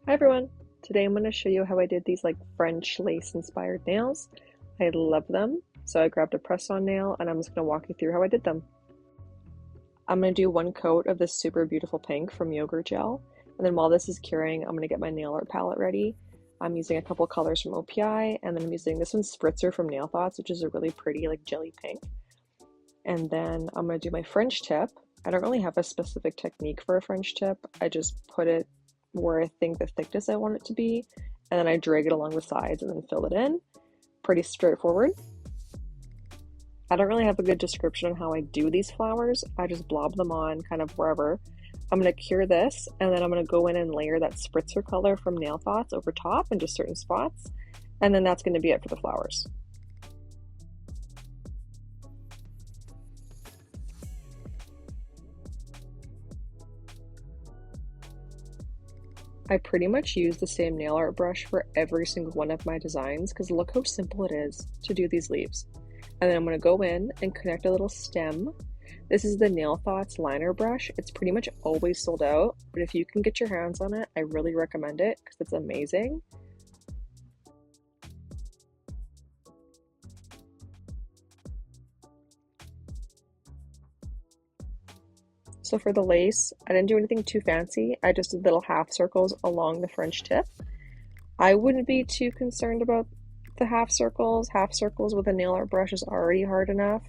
Hi everyone! Today I'm going to show you how I did these like French lace inspired nails. I love them. So I grabbed a press-on nail and I'm just going to walk you through how I did them. I'm going to do one coat of this super beautiful pink from Yogurt Gel. And then while this is curing, I'm going to get my nail art palette ready. I'm using a couple colors from OPI, and then I'm using this one Spritzer from Nail Thoughts, which is a really pretty like jelly pink. And then I'm going to do my French tip. I don't really have a specific technique for a French tip. I just put it where I think the thickness I want it to be, and then I drag it along the sides and then fill it in. Pretty straightforward. I don't really have a good description on how I do these flowers. I just blob them on kind of wherever. I'm going to cure this, and then I'm going to go in and layer that spritzer color from Nail Thoughts over top in just certain spots, and then that's going to be it for the flowers. I pretty much use the same nail art brush for every single one of my designs because look how simple it is to do these leaves. And then I'm going to go in and connect a little stem. This is the Nail Thoughts liner brush. It's pretty much always sold out, but if you can get your hands on it, I really recommend it because it's amazing. So for the lace, I didn't do anything too fancy. I just did little half circles along the French tip. I wouldn't be too concerned about the half circles. Half circles with a nail art brush is already hard enough.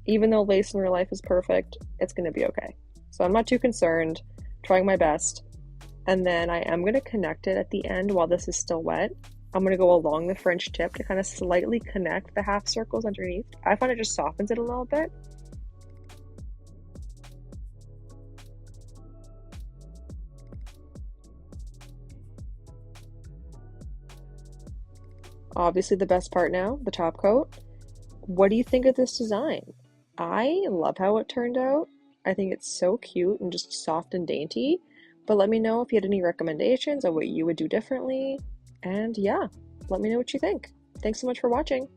Even though lace in real life is perfect, it's going to be okay. So I'm not too concerned, trying my best. And then I am going to connect it at the end while this is still wet. I'm going to go along the French tip to kind of slightly connect the half circles underneath. I find it just softens it a little bit. Obviously the best part now, the top coat. What do you think of this design? I love how it turned out. I think it's so cute and just soft and dainty. But let me know if you had any recommendations of what you would do differently. And yeah, let me know what you think. Thanks so much for watching.